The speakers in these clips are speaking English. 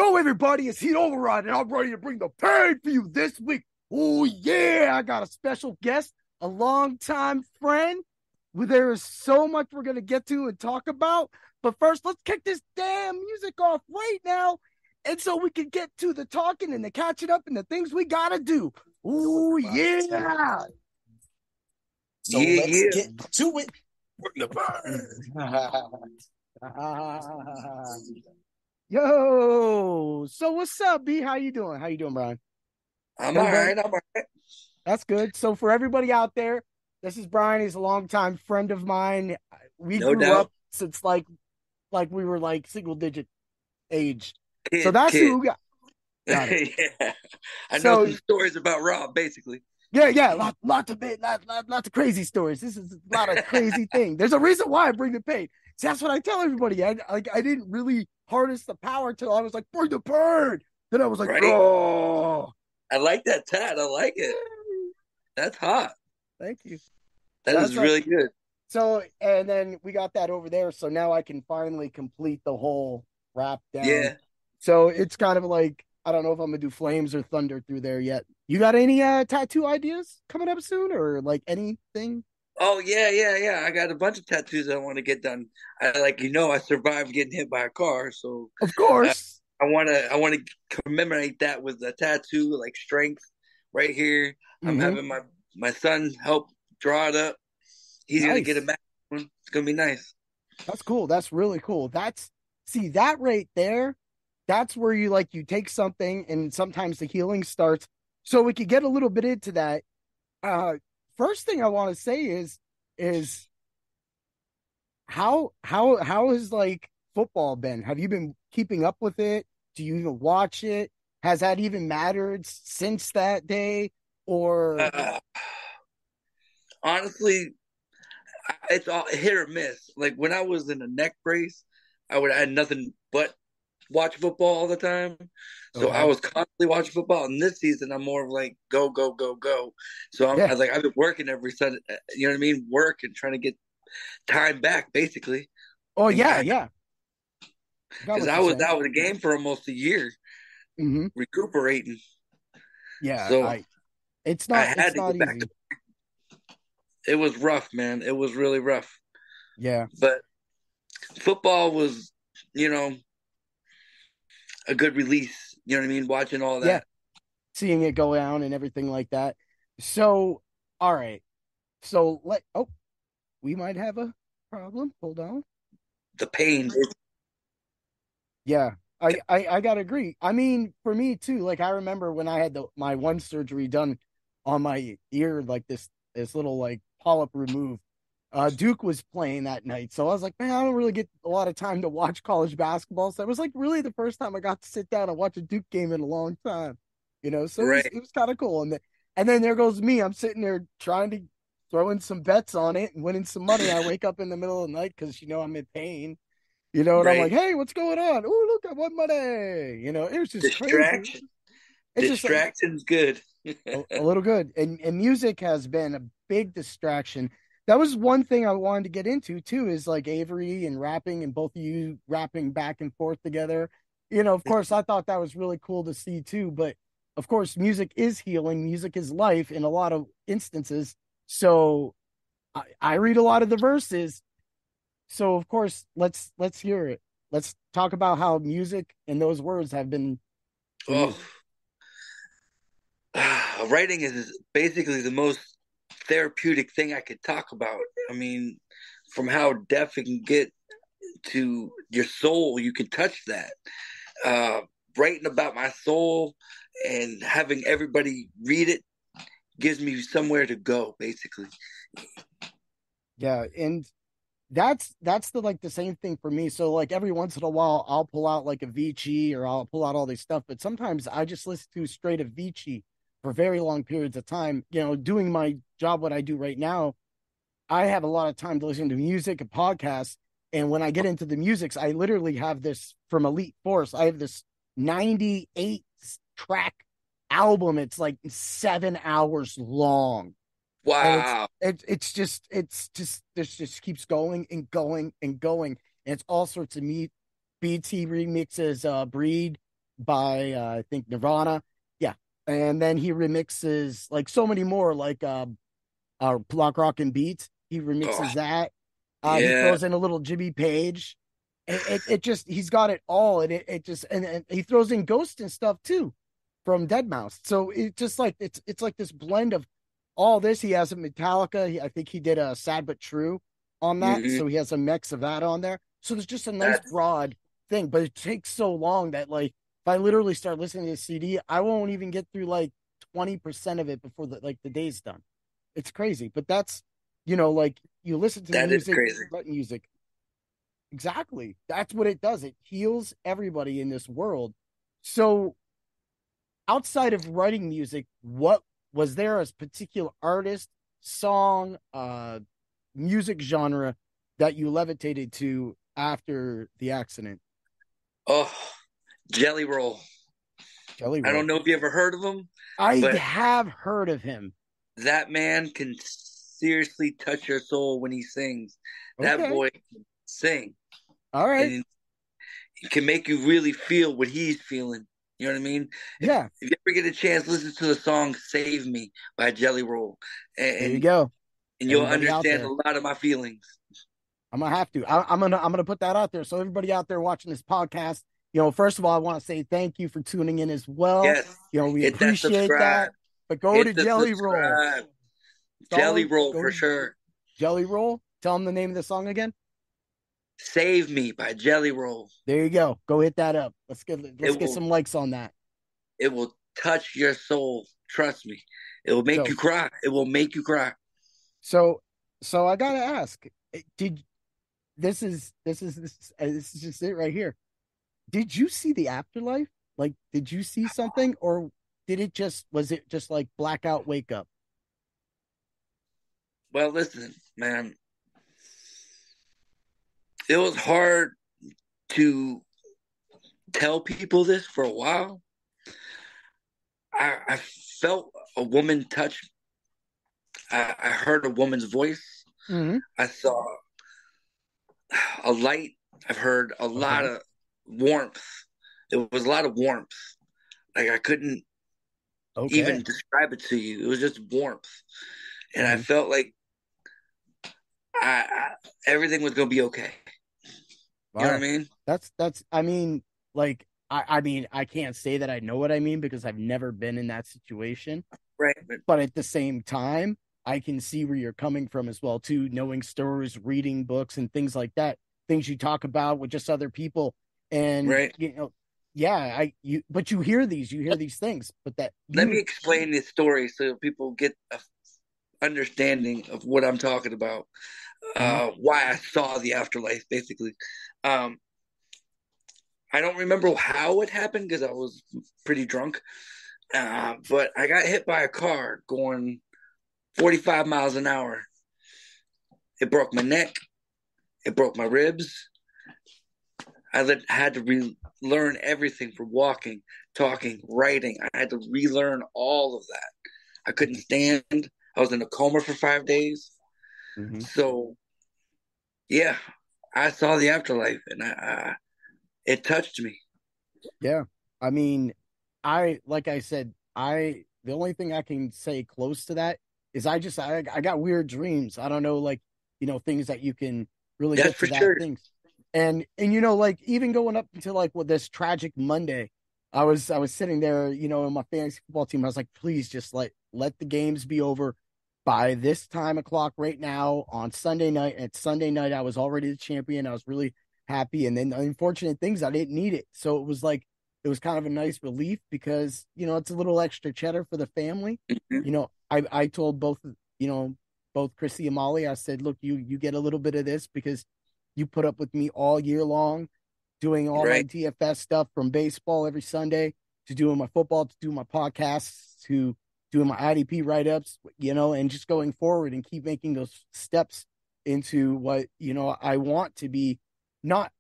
Yo, everybody, it's Heat Override, and I'm ready to bring the pain for you this week. Oh, yeah, I got a special guest, a longtime friend. There is so much we're going to get to and talk about. But first, let's kick this damn music off right now. And so we can get to the talking and the catching up and the things we got to do. Oh, yeah. So Yeah, let's yeah. get to it. Bring the pain. Yo, so what's up, B? How you doing? How you doing, Bryan? I'm all Everybody, right. I'm all right. that's good. So for everybody out there, this is Bryan. He's a longtime friend of mine. We No grew up doubt. since like we were like single digit age. So Kid, that's kid. who we got it. Yeah. I know So some stories about Rob, basically. yeah, lots of crazy stories. This is a lot of crazy thing. There's a reason why I bring the pain. See, that's what I tell everybody. I didn't really harness the power till I was like, bring the pain. Then I was like, Right? oh, I like that tat. I like it. That's hot. thank you. That That's is like really good. so, and then we got that over there. So now I can finally complete the whole wrap down. Yeah. So it's kind of like I don't know if I'm gonna do flames or thunder through there yet. You got any tattoo ideas coming up soon or like anything? Oh, yeah. I got a bunch of tattoos I want to get done. I survived getting hit by a car, so Of uh, course. I want to commemorate that with a tattoo, like strength, right here. I'm Hmm. having my son help draw it up. He's gonna get a Nice. match one. It's gonna be nice. That's cool. That's really cool. That's see that right there. That's where you take something and sometimes the healing starts. So we could get a little bit into that. Uh First thing I want to say is how has like football been? Have you been keeping up with it? Do you even watch it? Has that even mattered since that day? Or Uh, Honestly, it's all hit or miss. Like when I was in a neck brace, I had nothing but watch football all the time. So I okay. was constantly watching football. And this season, I'm more of like go go go go. So Yeah. I've been working every Sunday. You know what I mean? Work and trying to get time back, basically. Oh And yeah, yeah. Got because what I you're was saying. out of the game for almost a year Hmm. recuperating. Yeah, So I it's I not had it's to go not back to. easy. It was rough, man. It was really rough. Yeah. But football was, you know, a good release. You know what I mean? Watching all Yeah. that. Seeing it go down and everything like that. So, all right. So let oh, we might have a problem. Hold on. The pain. Yeah. I gotta agree. I mean, for me too, like I remember when I had my one surgery done on my ear, like this little like polyp removed. Duke was playing that night. So I was like, man, I don't really get a lot of time to watch college basketball. So it was like really the first time I got to sit down and watch a Duke game in a long time. So Right. it was kind of cool. And then there goes me. I'm sitting there trying to throw in some bets on it and winning some money. I wake up in the middle of the night because I'm in pain. And I'm like, Right. hey, what's going on? Oh, look, I won money. It was just crazy. Distraction. It's just Distraction's good. a little good. And music has been a big distraction. That was one thing I wanted to get into too, is like Avery and rapping and both of you rapping back and forth together. Of course, I thought that was really cool to see too. But of course, music is healing, music is life in a lot of instances. So I read a lot of the verses. So of course, let's hear it. Let's talk about how music and those words have been for Oh, you. writing is basically the most therapeutic thing I could talk about. I mean, from how depth it can get to your soul, you can touch that. Uh, Writing about my soul and having everybody read it gives me somewhere to go, basically. Yeah, and that's the same thing for me. So like every once in a while I'll pull out like a Vici or I'll pull out all this stuff, but sometimes I just listen to straight of Vici for very long periods of time. Doing my job, what I do right now, I have a lot of time to listen to music and podcasts. And when I get into the musics, I literally have this from Elite Force. I have this 98 track album. It's like 7 hours long, and Wow. it's just this just keeps going and going and going, and it's all sorts of meat BT remixes, Breed. by I think Nirvana. Yeah. And then he remixes like so many more, like Block Rock and Beats. He Oh, remixes that. He yeah, throws in a little Jimmy Page. It just he's got it all, and it just and he throws in Ghost and stuff too from Dead Mouse. So it just like it's like this blend of all this. He has a Metallica. I think he did a Sad but True on that, hmm so he has a mix of that on there. So there's just a nice that's broad thing, but it takes so long that like if I literally start listening to the CD, I won't even get through like 20% of it before the day's done. It's crazy, but that's like you listen to that is music, crazy. what music exactly. That's what it does. It heals everybody in this world. So outside of writing music, what was there a particular artist, song, music genre that you levitated to after the accident? Oh, Jelly Roll. Jelly I don't Roll. know if you ever heard of him, I but have heard of him. that man can seriously touch your soul when he sings. That Okay. boy can sing, All right. and it can make you really feel what he's feeling. You know what I mean? Yeah. If you ever get a chance, listen to the song "Save Me" by Jelly Roll, There you and go. and you'll Everybody out understand a there. lot of my feelings. I'm gonna have to. I'm gonna put that out there. So everybody out there watching this podcast, first of all, I want to say thank you for tuning in as well. Yes, We hit that appreciate subscribe. that. But go to Hit the Jelly Roll. subscribe. Follow. Jelly Roll Go for to sure. Jelly Roll. Tell them the name of the song again. "Save Me" by Jelly Roll. There you go. Go hit that up. Let's It get will some likes on that. it will touch your soul. Trust me. It will make you Dope. cry. It will make you cry. So so I gotta ask, did this is just it right here. Did you see the afterlife? Like, did you see something, or was it just like blackout wake up? Well, listen, man. It was hard to tell people this for a while. I felt a woman touch. I heard a woman's voice. Hmm. I saw a light. I've heard a lot Okay. of warmth. It was a lot of warmth. Like I couldn't even Okay. describe it to you. It was just warmth, and I Hmm. felt like I everything was gonna be okay. You know what I Wow. mean? That's I mean, like I mean, I can't say that I know what I mean because I've never been in that situation. Right. But But at the same time, I can see where you're coming from as well, too, knowing stories, reading books and things like that, things you talk about with just other people. And right. yeah, but you hear these things, but that Let me you explain this story so people get a understanding of what I'm talking about. Mhm. Why I saw the afterlife, basically. Um, I don't remember how it happened because I was pretty drunk. But I got hit by a car going 45 miles an hour. It broke my neck. It broke my ribs. Had to relearn everything from walking, talking, writing. I had to relearn all of that. I couldn't stand. I was in a coma for 5 days. Mhm. So yeah, I saw the afterlife, and it touched me. Yeah. I mean, like I said, the only thing I can say close to that is I got weird dreams. I don't know, like, things that you can really That's get to for that sure. things. And like even going up until like with this tragic Monday, I was sitting there, in my fantasy football team. I was like, please just let the games be over by this time o'clock right now on Sunday night. At Sunday night, I was already the champion. I was really happy. And then the unfortunate things, I didn't need it. So it was kind of a nice relief because, it's a little extra cheddar for the family. Mhm. I told both Chrissy and Molly, I said, look, you get a little bit of this because you put up with me all year long, doing all my Right, DFS stuff from baseball every Sunday to doing my football, to doing my podcasts, to doing my IDP write ups, and just going forward and keep making those steps into what, I want to be not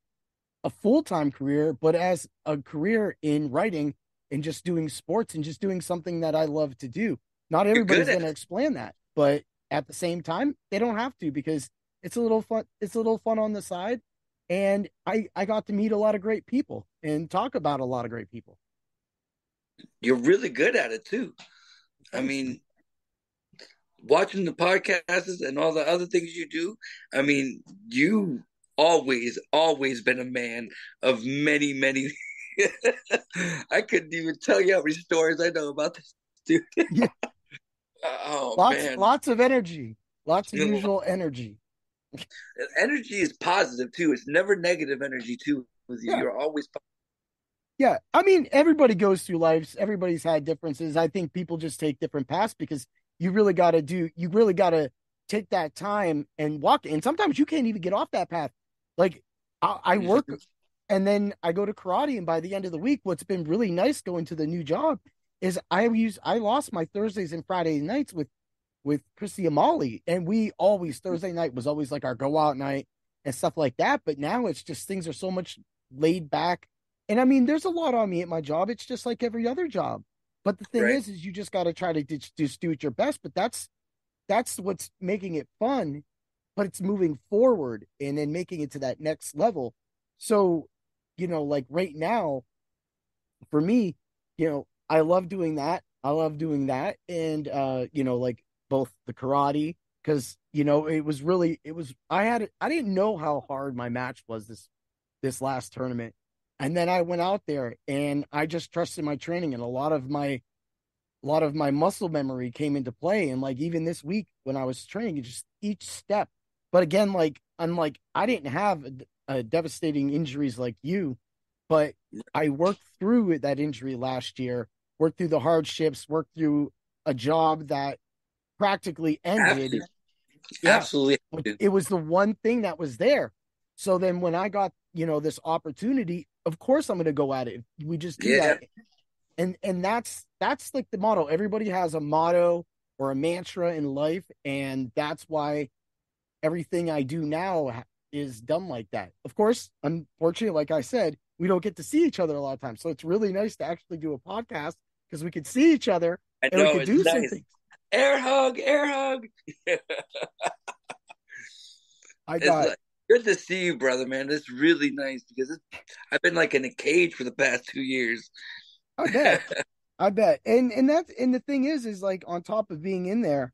a full time career, but as a career in writing and just doing sports and just doing something that I love to do. Not you're good everybody's at going it. to explain that, but at the same time, they don't have to because it's a little fun. It's a little fun on the side. And I got to meet a lot of great people and talk about a lot of great people. You're really good at it too. I Thanks. mean, watching the podcasts and all the other things you do, I mean, you always been a man of many. I couldn't even tell you how many stories I know about this dude. Yeah, Oh lots man, lots of energy, lots of usual energy. energy is positive too. It's never negative energy too with you. Yeah, You're always yeah. I mean, everybody goes through lives. Everybody's had differences. I think people just take different paths because you really got to take that time and walk it. And sometimes you can't even get off that path. Like I work positive. and then I go to karate. And by the end of the week, what's been really nice going to the new job is I lost my Thursdays and Friday nights with Chrissy and Molly. And we always, Thursday night was always like our go out night and stuff like that. But now it's just things are so much laid back. And I mean, there's a lot on me at my job. It's just like every other job. But the thing Right, is you just got to try to just do it your best. But that's what's making it fun. But it's moving forward and then making it to that next level. So, like right now, for me, I love doing that. I love doing that. And like both the karate, because I didn't know how hard my match was this last tournament. And then I went out there and I just trusted my training and a lot of my muscle memory came into play. And like even this week when I was training, just each step. But again, like I didn't have devastating injuries like you, but I worked through that injury last year, worked through the hardships, worked through a job that practically ended. absolutely, Yeah, absolutely. but it was the one thing that was there. So then when I got, this opportunity, of course I'm going to go at it. We just do Yeah, that. And that's like the motto. Everybody has a motto or a mantra in life, and that's why everything I do now is done like that. Of course, unfortunately, like I said, we don't get to see each other a lot of times. So it's really nice to actually do a podcast because we could see each other I and we know could it's do some nice. things. Air hug, air hug. I It's got like good to see you, brother, man. It's really nice because I've been like in a cage for the past 2 years. I bet. I bet. And the thing is like on top of being in there,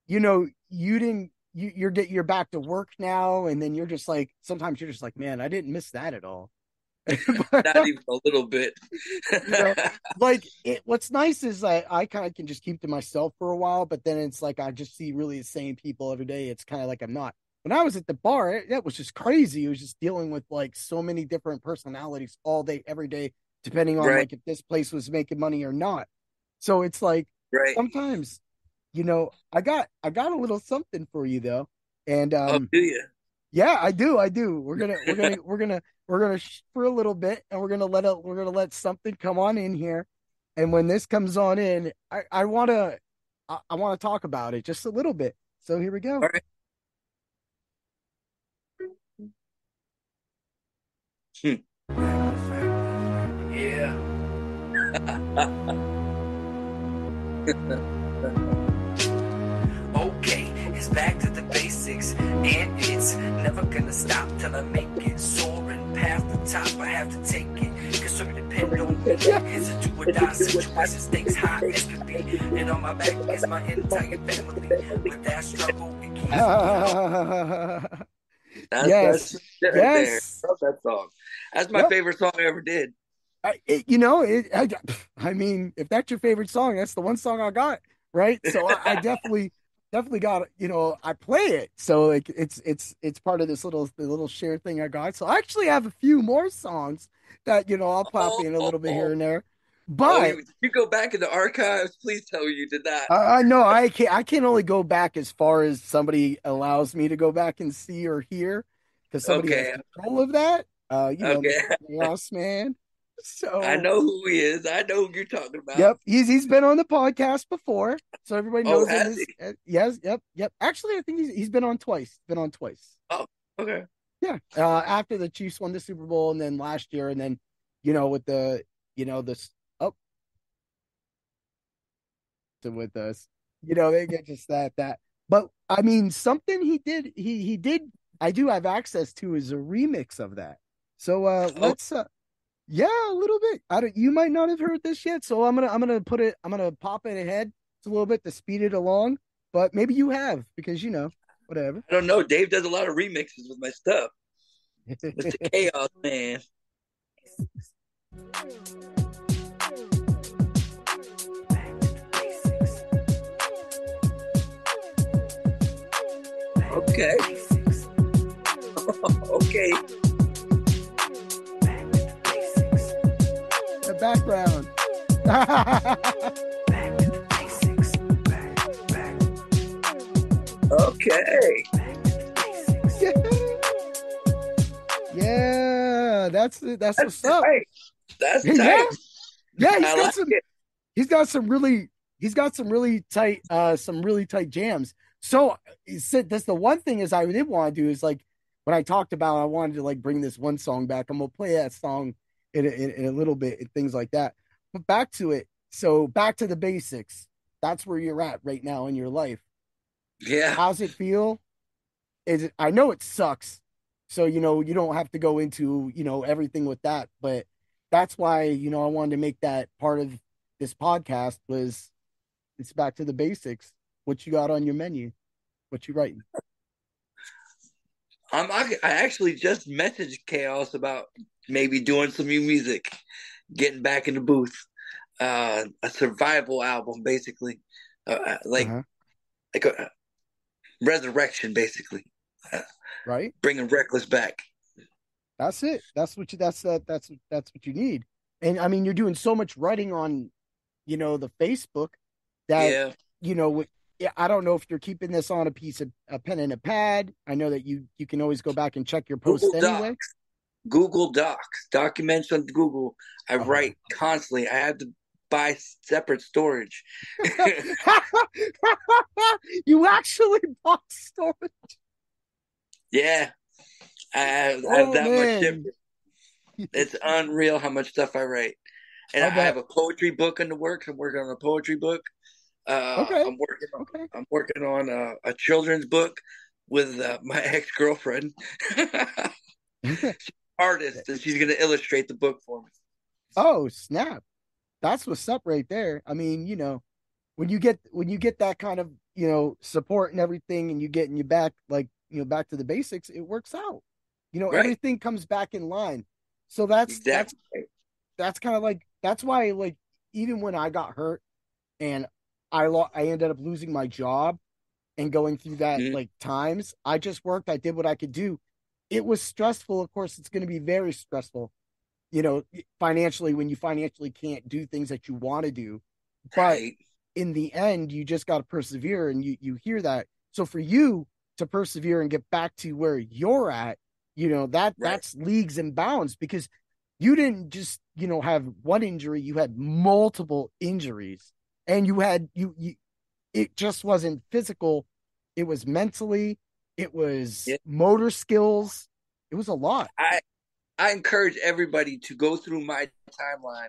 you didn't you're back to work now, and then you're just like sometimes you're just like, man, I didn't miss that at all. Not even a little bit. you know, like what's nice is I kind of can just keep to myself for a while, but then it's like I just see really the same people every day. It's kind of like I'm not. When I was at the bar, that was just crazy. It was just dealing with like so many different personalities all day, every day, depending on Right, like if this place was making money or not. So it's like right. sometimes, I got a little something for you though. And Oh, do you? yeah, I do. We're gonna for a little bit, and we're gonna let something come on in here, and when this comes on in, I wanna talk about it just a little bit. So here we go. All right. Hmm. Yeah. Okay, it's back to the basics, and it's never gonna stop till I make it. Soaring past the top, I have to take it. Cause so depend on me. It's a do or die situation, stakes high as could be. And on my back is my entire family. With that struggle, it keeps me humble. That's Yes, some shit right there. yes, I love that song. That's my yep. favorite song I ever did. I mean, if that's your favorite song, that's the one song I got, right? So I definitely got, I play it. So like it's part of this the little share thing I got. So I actually have a few more songs that, I'll pop Oh, in a oh, little bit here oh, and there. oh, But you go back in the archives. Please tell me you did that. I know I can only go back as far as somebody allows me to go back and see or hear because somebody has Okay, control of that. Mr. okay. Chaos Man. I So know who he is. I know who you're talking about. yep, he's been on the podcast before, so everybody Oh, knows him has as he? yes, yep. Actually, I think he's been on twice. Been on twice. Oh, okay. Yeah, after the Chiefs won the Super Bowl, and then last year, and then with this up to with us, they get just that. But I mean, something he did. I do have access to is a remix of that. So Oh, let's Yeah, a little bit. I don't. You might not have heard this yet, so I'm gonna put it. I'm gonna pop it ahead just a little bit to speed it along. But maybe you have because whatever. I don't know. Dave does a lot of remixes with my stuff. Mr. Chaos Man. Okay. Okay. The background. Okay. Yeah, yeah, that's That's what's up. tight. That's Yeah, tight. yeah, I like it. he's got some really some really tight jams. So he said that's the one thing is I did want to do is like when I talked about I wanted to like bring this one song back. I'm gonna play that song in a little bit and things like that. But back to it. So back to the basics. That's where you're at right now in your life. Yeah. How's it feel? I know it sucks. So, you don't have to go into, everything with that, but that's why, I wanted to make that part of this podcast was it's back to the basics. What you got on your menu? What you writing? I actually just messaged Chaos about maybe doing some new music, getting back in the booth. A survival album, basically, Uh-huh. like a resurrection, basically, uh, Right? bringing Reckless back. That's it. That's what you need. And I mean, you're doing so much writing on, the Facebook that, Yeah, yeah, I don't know if you're keeping this on a pen and a pad. I know that you can always go back and check your post Google anyway. Docs, Google Docs, documents on Google. I Oh. write constantly. I have to buy separate storage. You actually bought storage. Yeah, I have Oh that much shit. man. It's unreal how much stuff I write. And I I have bet. a poetry book in the works. I'm working on a poetry book. Okay. I'm working on Okay. a children's book with my ex girlfriend, artist, and she's gonna illustrate the book for me. Oh, snap. That's what's up right there. I mean, when you get that kind of, support and everything and you get in your back like, back to the basics, it works out. Right? Everything comes back in line. So that's Exactly. that's kind of like that's why like even when I got hurt and I ended up losing my job and going through that Mhm. like times, I just worked, I did what I could do. It was stressful. Of course, it's going to be very stressful, financially when you financially can't do things that you want to do. But Right. in the end, you just got to persevere and you hear that. So for you to persevere and get back to where you're at, Right. that's leagues and bounds because you didn't just, have one injury, you had multiple injuries and you it just wasn't physical. It was mentally, it was Yeah. motor skills. It was a lot. I I encourage everybody to go through my timeline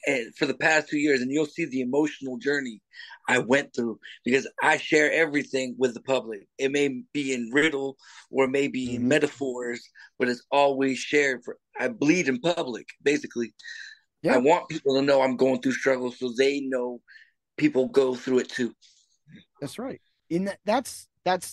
and for the past 2 years, and you'll see the emotional journey I went through because I share everything with the public. It may be in riddle or maybe in Mm-hmm. metaphors, but it's always shared. For I bleed in public, basically. I Yeah, want people to know I'm going through struggles so they know people go through it too. that's right. In that's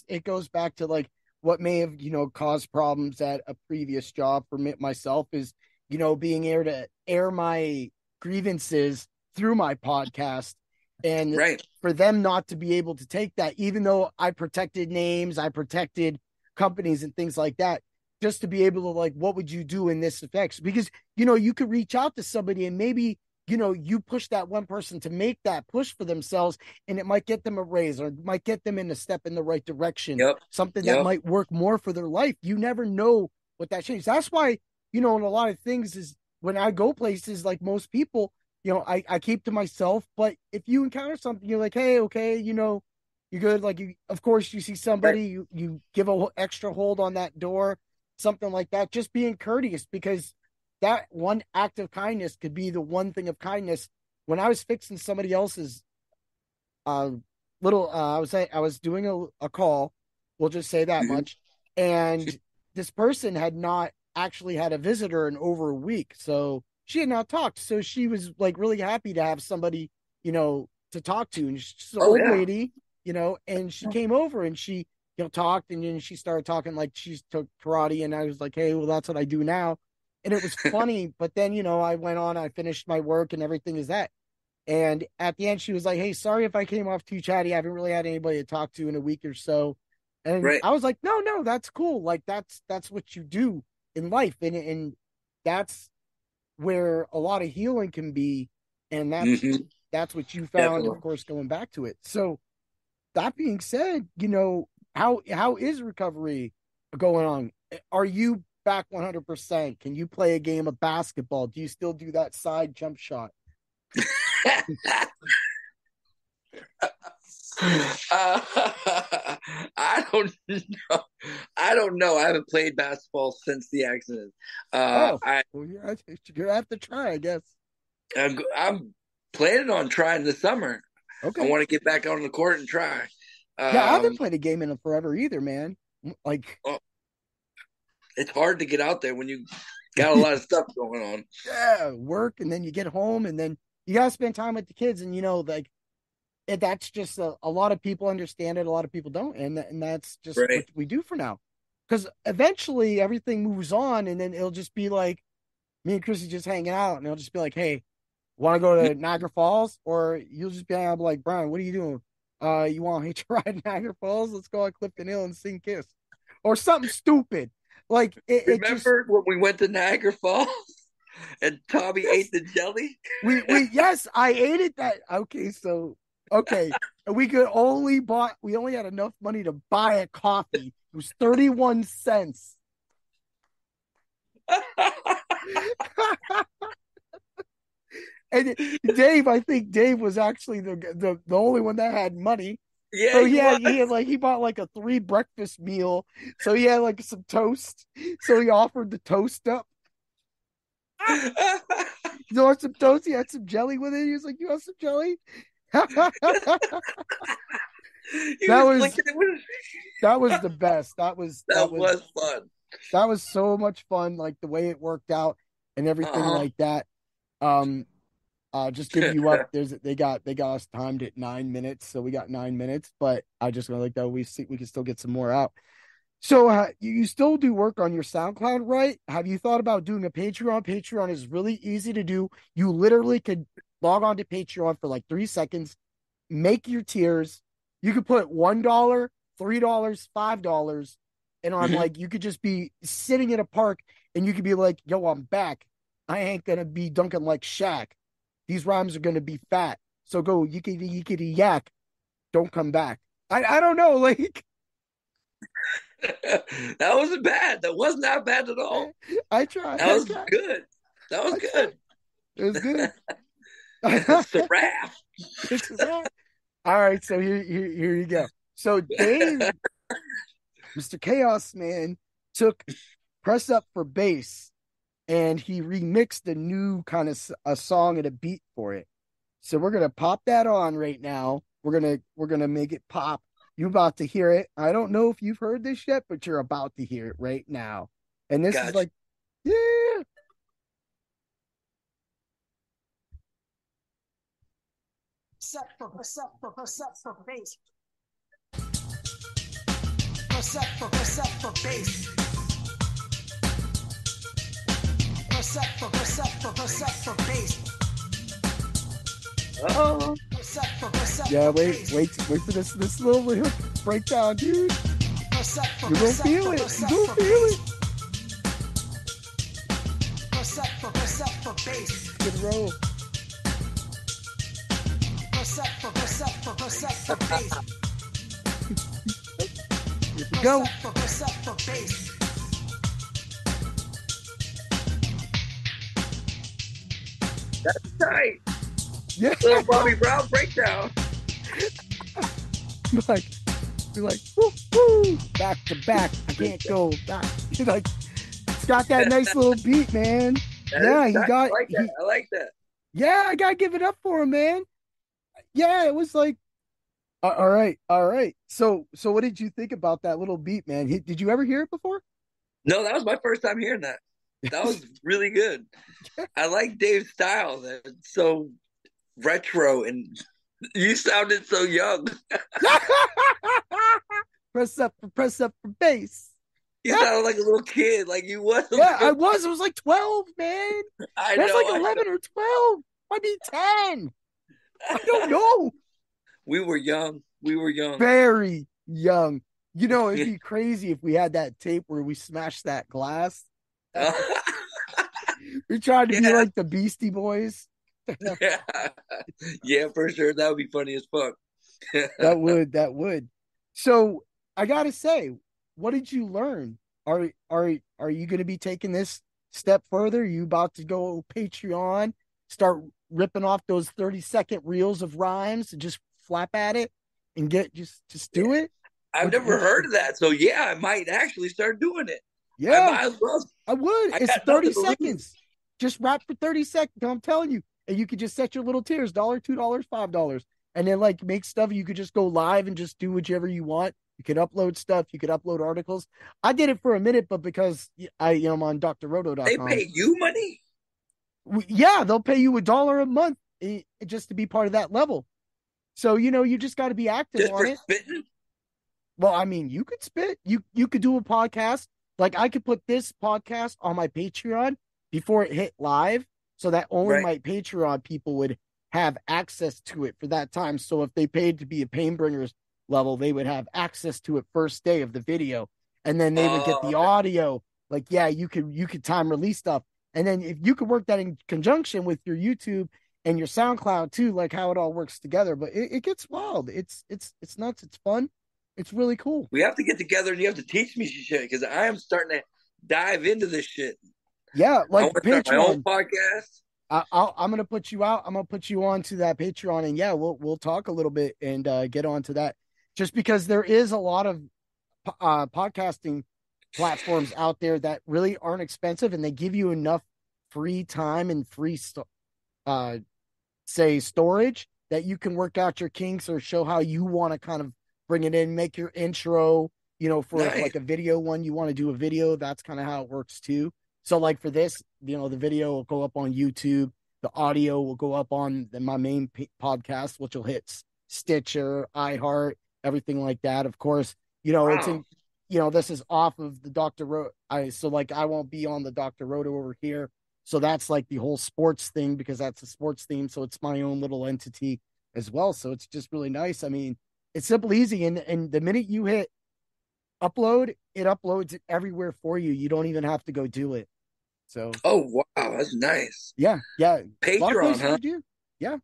it goes back to like what may have caused problems at a previous job for myself is being able to air my grievances through my podcast and Right. for them not to be able to take that even though I protected names, I protected companies and things like that, just to be able to like what would you do in this effects because you could reach out to somebody and maybe you push that one person to make that push for themselves and it might get them a raise or might get them in a step in the right direction, Yep. something that Yep. might work more for their life. You never know what that changes. That's why, in a lot of things is when I go places like most people, I keep to myself. But if you encounter something, you're like, hey, okay, you're good. Like of course you see Right. somebody, you give a extra hold on that door, something like that, just being courteous because that one act of kindness could be the one thing of kindness. When I was fixing somebody else's uh I was doing a call, we'll just say that Mhm. much, and this person had not actually had a visitor in over a week. So she had not talked. So she was like really happy to have somebody, to talk to. And she's an Oh old yeah. lady, and she came over and she, talked, and then she started talking like she took karate. And I was like, hey, well, that's what I do now. And it was funny. But then, I went on, I finished my work and everything is that. And at the end, she was like, hey, sorry if I came off too chatty. I haven't really had anybody to talk to in a week or so. And Right. I was like, no, no, that's cool. Like that's what you do in life. And that's where a lot of healing can be. And Hmm. that's what you found, of Definitely. course, going back to it. So that being said, how is recovery going on? Are you back 100%? Can you play a game of basketball? Do you still do that side jump shot? I don't know. I don't know. I haven't played basketball since the accident. Oh, I well, you're gonna have to try, I guess. I'm planning on trying this summer. I Okay. want to get back out on the court and try. Yeah, I haven't Um, played a game in forever either, man. Like, well, it's hard to get out there when you got a lot of stuff going on. yeah, work, and then you get home, and then you gotta spend time with the kids, and like that's just a lot of people understand it, a lot of people don't, and that's just what Right. we do for now. Because eventually everything moves on, and then it'll just be like me and Chrissy just hanging out, and it'll just be like, hey, want to go to Niagara Falls? Or you'll just be like, Brian, what are you doing? You want me to ride Niagara Falls? Let's go on Clifton Hill and sing Kiss. Or something stupid. Like it just Remember when we went to Niagara Falls and Tommy ate yes. the jelly? We yes, I ate it that okay, so okay. We only had enough money to buy a coffee. It was 31 cents. And Dave, I think Dave was actually the only one that had money. Yeah, So he was. he bought like a 3 breakfast meal. So he had like some toast. So he offered the toast up. You want some toast? He had some jelly with it. He was like, "You want some jelly?" that He was was licking it with. that was the best. That was That was fun. that was so much fun. Like the way it worked out and everything Uh like that. Um, just give huh. you up. They got us timed at 9 minutes, so we got 9 minutes. But I just gonna like that we can still get some more out. So you still do work on your SoundCloud, right? Have you thought about doing a Patreon? Patreon is really easy to do. You literally could log on to Patreon for like 3 seconds, make your tiers. You could put $1, $3, $5, and I'm Hmm. like, you could just be sitting in a park and you could be like, yo, I'm back. I ain't gonna be dunking like Shaq. These rhymes are gonna be fat. So go yickety yak. Don't come back. I don't know, like That wasn't bad. That was not bad at all. I try, That I was try, good. That was I try. good. It was good. It's a wrap. It's a wrap. All right, so here you go. So Dave, Mr. Chaos Man, took Press Up for Bass and he remixed a new kind of a song and a beat for it. So we're gonna pop that on right now. We're gonna make it pop. You're about to hear it. I don't know if you've heard this yet, but you're about to hear it right now. And this is Gotcha. like, yeah. For bass. Press up for bass. Press up for bass. Oh, Press up Yeah, for wait, bass. wait for this little breakdown, dude. You're gonna Press up feel for it. press You're up gonna for feel bass. it. Press up for bass. Good roll. Press up for bass. Here we go. Press up for bass. nice. Yeah. Little Bobby Brown breakdown. like you're like woo, woo, back to back. I can't go back. You're like it's got that nice little beat, man. That is Yeah, nice. I like that. I like that. yeah, I gotta give it up for him, man. Yeah, it was like all right. So what did you think about that little beat, man? Did you ever hear it before? No, that was my first time hearing that. That was really good. I like Dave's style. That's so retro, and you sounded so young. Press up for bass. You sounded like a little kid, like you was a Yeah, I little. was. I was like 12, man. I That's know, like I know. 11 or 12. Might be 10. I don't know. We were young. We were young. Very young. You know, it'd be crazy if we had that tape where we smashed that glass. We tried to be Yeah, like the Beastie Boys. yeah, yeah, for sure. That would be funny as fuck. That would. So I gotta say, what did you learn? Are you gonna be taking this step further? Are you about to go Patreon, start ripping off those 30-second reels of rhymes and just flap at it and get just do it? I've never What heard of that, so yeah, I might actually start doing it. I yeah, might as well. I would. I It's got 30 nothing to lose. seconds. Just rap for 30 seconds. I'm telling you. And you could just set your little tiers, dollar, $2, $5. And then like make stuff. You could just go live and just do whichever you want. You could upload stuff. You could upload articles. I did it for a minute, but because I'm on They drroto.com. pay you money Yeah, they'll pay you $1 a month just to be part of that level. So, you just got to be active just on for it. spitting. Well, I mean, you could spit. You could do a podcast. Like I could put this podcast on my Patreon before it hit live, so that only Right. my Patreon people would have access to it for that time. So if they paid to be a Painbringers level, they would have access to it first day of the video, and then they would get Oh, the okay. audio. Like, yeah, you could time release stuff, and then if you could work that in conjunction with your YouTube and your SoundCloud too, like how it all works together. But it gets wild. It's nuts. It's fun. It's really cool. We have to get together and you have to teach me shit because I am starting to dive into this shit. Yeah, I like want to start my own Patreon. podcast. I'm gonna put you out. I'm gonna put you on to that Patreon, and yeah, we'll talk a little bit and get on to that. Just because there is a lot of podcasting platforms out there that really aren't expensive, and they give you enough free time and uh, say storage that you can work out your kinks or show how you want to kind of bring it in, make your intro, for if Nice. like a video one, you want to do a video, that's kind of how it works too. So like for this, the video will go up on YouTube, the audio will go up on my main podcast, which will hit Stitcher, iHeart, everything like that. Of course, it's Wow. in, this is off of the Dr. So like I won't be on the Dr. Roto over here. So that's like the whole sports thing because that's a sports theme. So it's my own little entity as well. So it's just really nice. I mean, it's simple, easy. And the minute you hit upload, it uploads it everywhere for you. You don't even have to go do it. So Oh, wow. That's nice. yeah. A lot of Patreon, places huh? to do. Yeah.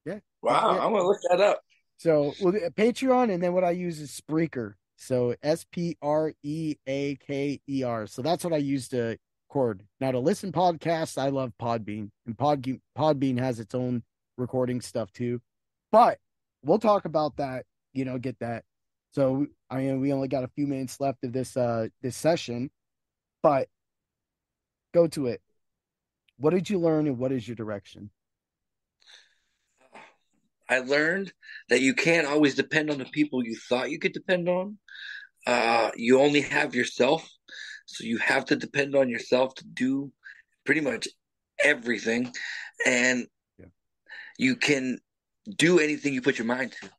Yeah. Wow. I'm going to look that up. So well, Patreon, and then what I use is Spreaker. So Spreaker. So that's what I use to record. Now to listen podcasts, I love Podbean, and Podbean has its own recording stuff too. But we'll talk about that. Get that. So I mean, we only got a few minutes left of this session, but go to it. What did you learn, and what is your direction? I learned that you can't always depend on the people you thought you could depend on. You only have yourself. So you have to depend on yourself to do pretty much everything. And Yeah. you can do anything you put your mind to.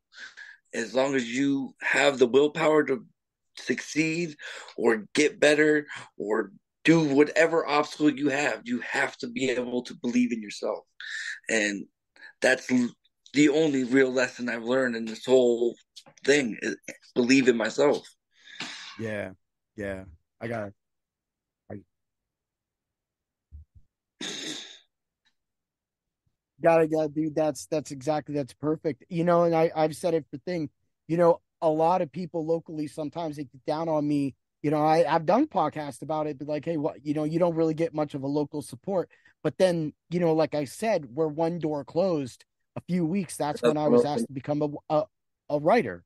As long as you have the willpower to succeed or get better or do whatever obstacle you have to be able to believe in yourself. And that's the only real lesson I've learned in this whole thing is believe in myself. Yeah. Yeah. I got I gotta dude, that's exactly, that's perfect. And I've said it for thing, a lot of people locally sometimes they get down on me. I've done podcasts about it, but like, hey, what, you don't really get much of a local support. But then, like I said, where one door closed a few weeks, that's when I was asked to become a writer.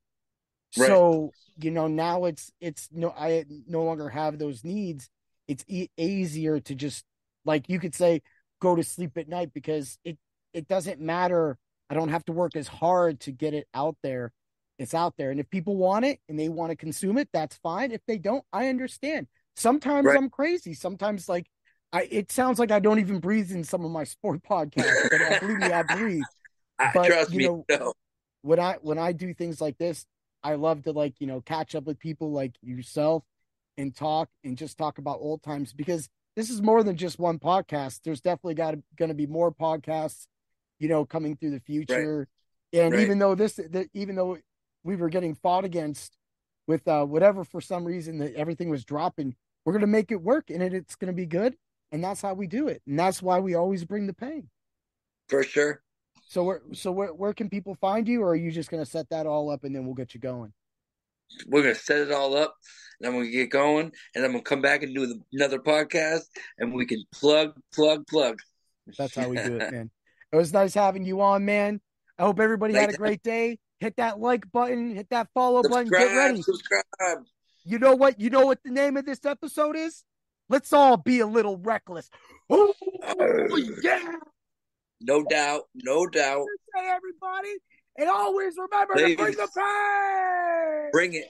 Right. So, now it's no, I no longer have those needs. It's easier to just, like you could say, go to sleep at night because it doesn't matter. I don't have to work as hard to get it out there. It's out there. And if people want it and they want to consume it, that's fine. If they don't, I understand. sometimes Right. I'm crazy. Sometimes like it sounds like I don't even breathe in some of my sport podcasts, but believe me, I breathe. But Trust me, no. when I do things like this, I love to like, catch up with people like yourself and talk and just talk about old times because this is more than just one podcast. There's definitely going to be more podcasts, coming through the Right, future. And right, even though we were getting fought against with whatever for some reason that everything was dropping, we're going to make it work and it's going to be good. And that's how we do it. And that's why we always bring the pain. for sure. Where can people find you, or are you just going to set that all up and then we'll get you going? We're gonna set it all up, and I'm gonna get going, and I'm gonna come back and do another podcast, and we can plug. That's how we do it, man. It was nice having you on, man. I hope everybody had Nice. a great day. Hit that like button, hit that follow button, get Subscribe, ready. subscribe. You know what? You know what the name of this episode is? Let's all be a little reckless. Oh, yeah. No doubt, no doubt. Say, everybody. And always remember to bring the Please pain. bring it.